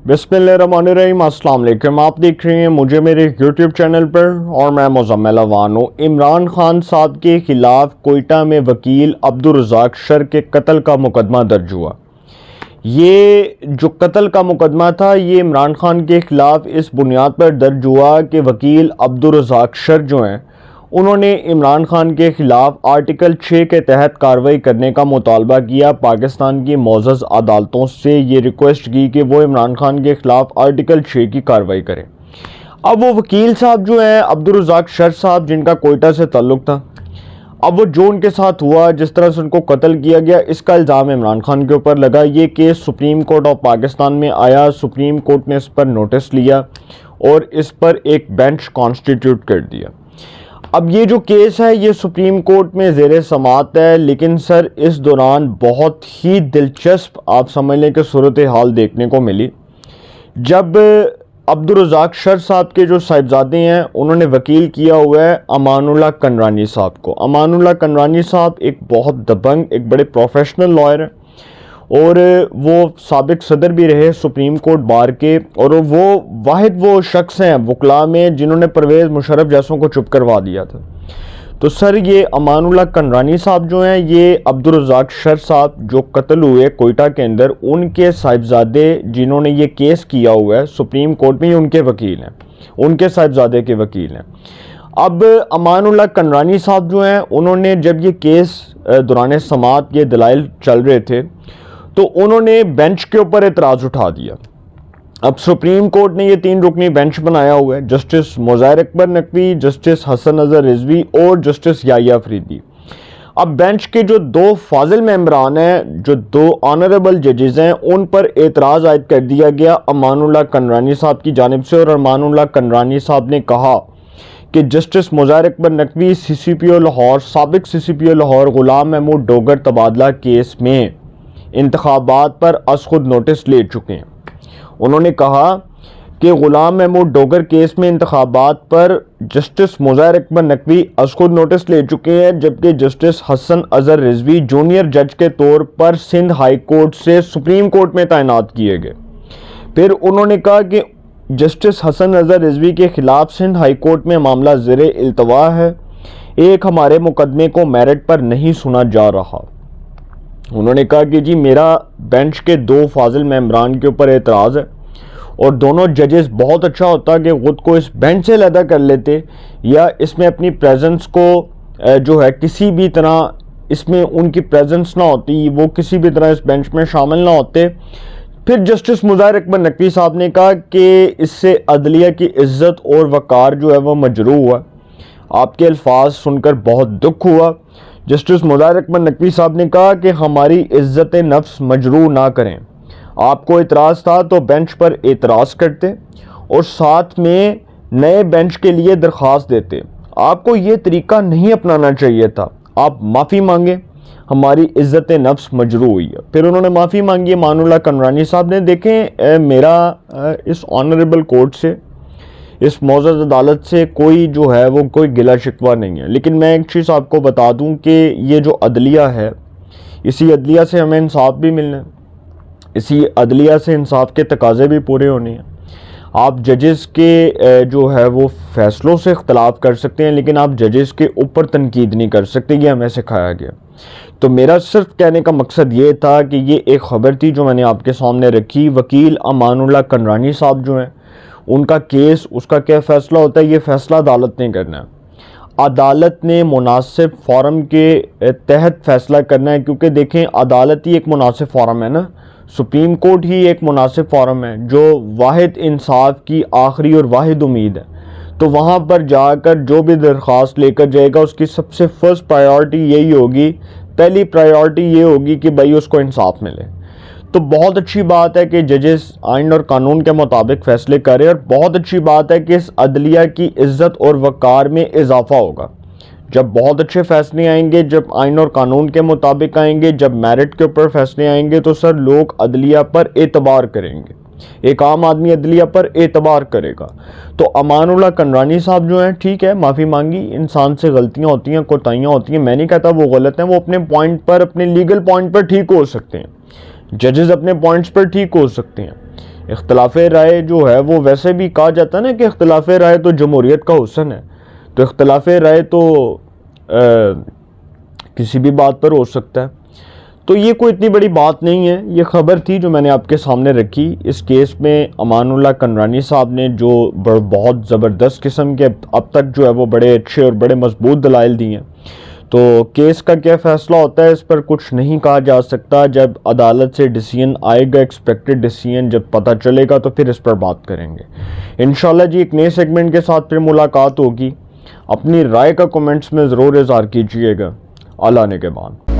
बिस्मिल्लाहिर्रहमानिर्रहीम। अस्सलाम वालेकुम। आप देख रहे हैं मुझे मेरे YouTube चैनल पर और मैं मुज़म्मिल अवान हूँ। इमरान खान साहब के ख़िलाफ़ कोयटा में वकील अब्दुल रज़ाक शर के कत्ल का मुकदमा दर्ज हुआ। ये जो कत्ल का मुकदमा था ये इमरान खान के ख़िलाफ़ इस बुनियाद पर दर्ज हुआ कि वकील अब्दुल रज़ाक शर जो हैं उन्होंने इमरान खान के ख़िलाफ़ आर्टिकल 6 के तहत कार्रवाई करने का मुतालबा किया। पाकिस्तान की मोअज़्ज़ज़ अदालतों से ये रिक्वेस्ट की कि वो इमरान खान के ख़िलाफ़ आर्टिकल 6 की कार्रवाई करें। अब वो वकील साहब जो हैं अब्दुल रज़ाक शर साहब, जिनका कोयटा से ताल्लुक़ था, अब वो जो उनके साथ हुआ, जिस तरह से उनको कत्ल किया गया, इसका इल्ज़ाम इमरान खान के ऊपर लगा। ये case supreme court of Pakistan में आया। सुप्रीम कोर्ट ने इस पर नोटिस लिया और इस पर एक बेंच कॉन्स्टिट्यूट कर दिया। अब ये जो केस है ये सुप्रीम कोर्ट में ज़ेर समाअत है, लेकिन सर इस दौरान बहुत ही दिलचस्प आप समझ लें कि सूरत हाल देखने को मिली। जब अब्दुल रज़ाक शर साहब के जो साहिबजादे हैं उन्होंने वकील किया हुआ है अमानुल्लाह कनरानी साहब को। अमानुल्लाह कनरानी साहब एक बहुत दबंग, एक बड़े प्रोफेशनल लॉयर हैं और वो साबिक सदर भी रहे सुप्रीम कोर्ट बार के, और वो शख्स हैं वकला में जिन्होंने परवेज़ मुशर्रफ जैसों को चुप करवा दिया था। तो सर ये अमानुल्लाह कनरानी साहब जो हैं, ये अब्दुल रज़ाक शर साहब जो कत्ल हुए कोयटा के अंदर, उनके साहिबजादे जिन्होंने ये केस किया हुआ है सुप्रीम कोर्ट में, उनके वकील हैं, उनके साहिबजादे के वकील हैं। अब अमानुल्लाह कनरानी साहब जो हैं उन्होंने जब ये केस दौरान समाअत ये दलाइल चल रहे थे तो उन्होंने बेंच के ऊपर एतराज़ उठा दिया। अब सुप्रीम कोर्ट ने ये 3 रुकनी बेंच बनाया हुआ है, जस्टिस मुज़ाहिर अकबर नकवी, जस्टिस हसन अज़हर रिजवी और जस्टिस याहिया अफरीदी। अब बेंच के जो 2 फाजिल मेंबरान हैं, जो 2 ऑनरेबल जजेस हैं, उन पर एतराज़ आयद कर दिया गया अमानुल्लाह कनरानी साहब की जानिब से। और अमानुल्लाह कनरानी साहब ने कहा कि जस्टिस मुज़ाहिर अकबर नकवी CCPO लाहौर, साबिक CCPO लाहौर ग़ुलाम महमूद डोगर तबादला केस में इंतखाबात पर अस खुद नोटिस ले चुके हैं। उन्होंने कहा कि ग़ुलाम महमूद डोगर केस में इंतखाबात पर जस्टिस मुज़ाहिर अकबर नकवी अस खुद नोटिस ले चुके हैं, जबकि जस्टिस हसन अज़हर रिजवी जूनियर जज के तौर पर सिंध हाई कोर्ट से सुप्रीम कोर्ट में तैनात किए गए। फिर उन्होंने कहा कि जस्टिस हसन अज़हर रिजवी के ख़िलाफ़ सिंध हाई कोर्ट में मामला ज़ेरे इल्तवा है, एक हमारे मुकदमे को मेरिट पर नहीं सुना जा रहा। उन्होंने कहा कि जी मेरा बेंच के 2 फाजिल मेंबरान के ऊपर एतराज़ है और दोनों जजेस, बहुत अच्छा होता कि खुद को इस बेंच से अलहदा कर लेते या इसमें अपनी प्रेजेंस को जो है किसी भी तरह इसमें उनकी प्रेजेंस ना होती, वो किसी भी तरह इस बेंच में शामिल ना होते। फिर जस्टिस मुज़ाहिर अकबर नकवी साहब ने कहा कि इससे अदलिया की इज़्ज़त और वक़ार जो है वो मजरूह हुआ। आपके अल्फाज सुनकर बहुत दुख हुआ। जस्टिस मुज़ाहिर अकबर नकवी साहब ने कहा कि हमारी इज़्ज़त नफ्स मजरूह ना करें। आपको इतराज़ था तो बेंच पर एतराज़ करते और साथ में नए बेंच के लिए दरख्वास्त देते। आपको ये तरीका नहीं अपनाना चाहिए था। आप माफ़ी मांगे, हमारी इज़्ज़त नफ्स मजरूह हुई है। फिर उन्होंने माफ़ी मांगी अमानुल्लाह कनरानी साहब ने। देखें मेरा इस ऑनरेबल कोर्ट से, इस मोअज़्ज़ज़ अदालत से कोई जो है वो कोई गिला शिकवा नहीं है, लेकिन मैं एक चीज़ आपको बता दूं कि ये जो अदलिया है, इसी अदलिया से हमें इंसाफ भी मिलना है, इसी अदलिया से इंसाफ के तकाज़े भी पूरे होने हैं। आप जजेस के जो है वो फ़ैसलों से इख्तलाफ कर सकते हैं, लेकिन आप जजेस के ऊपर तनकीद नहीं कर सकते, ये हमें सिखाया गया। तो मेरा सिर्फ कहने का मकसद ये था कि ये एक ख़बर थी जो मैंने आपके सामने रखी। वकील अमानुल्लाह कनरानी साहब जो हैं, उनका केस, उसका क्या फ़ैसला होता है, ये फ़ैसला अदालत ने करना है। अदालत ने मुनासिब फ़ोरम के तहत फ़ैसला करना है, क्योंकि देखें अदालत ही एक मुनासिब फ़ोरम है ना, सुप्रीम कोर्ट ही एक मुनासिब फ़ोरम है जो वाहिद इंसाफ की आखिरी और वाहिद उम्मीद है। तो वहाँ पर जाकर जो भी दरख्वास्त लेकर जाएगा उसकी सबसे फर्स्ट प्रायोरिटी यही होगी, पहली प्रायोरिटी ये होगी कि भाई उसको इंसाफ मिले। तो बहुत अच्छी बात है कि जजेस आइन और कानून के मुताबिक फ़ैसले करें, और बहुत अच्छी बात है कि इस अदलिया की इज़्ज़त और वक़ार में इजाफ़ा होगा। जब बहुत अच्छे फ़ैसले आएंगे, जब आइन और कानून के मुताबिक आएंगे, जब मेरिट के ऊपर फ़ैसले आएंगे, तो सर लोग अदलिया पर एतबार करेंगे, एक आम आदमी अदलिया पर एतबार करेगा। तो अमानुल्लाह कनरानी साहब जो हैं, ठीक है माफ़ी मांगी, इंसान से गलतियाँ होती हैं, कोताहियाँ होती हैं, मैं नहीं कहता वो गलत हैं, वो अपने पॉइंट पर, अपने लीगल पॉइंट पर ठीक हो सकते हैं, जजेस अपने पॉइंट्स पर ठीक हो सकते हैं, اختلاف رائے جو ہے وہ ویسے بھی کہا جاتا ہے نا کہ اختلاف رائے تو جمہوریت کا حسن ہے، تو اختلاف رائے تو کسی بھی بات پر ہو سکتا ہے، تو یہ کوئی اتنی بڑی بات نہیں ہے۔ یہ خبر تھی جو میں نے آپ کے سامنے رکھی۔ اس کیس میں امان اللہ کنرانی صاحب نے جو بہت زبردست قسم کے اب تک جو ہے وہ بڑے اچھے اور بڑے مضبوط دلائل دی ہیں، تو کیس کا کیا فیصلہ ہوتا ہے اس پر کچھ نہیں کہا جا سکتا۔ جب عدالت سے ڈیسیژن آئے گا، ایکسپیکٹڈ ڈیسیژن جب پتہ چلے گا تو پھر اس پر بات کریں گے انشاءاللہ جی۔ ایک نئے سیگمنٹ کے ساتھ پھر ملاقات ہوگی۔ اپنی رائے کا کمنٹس میں ضرور اظہار کیجئے گا۔ اللہ نگہبان۔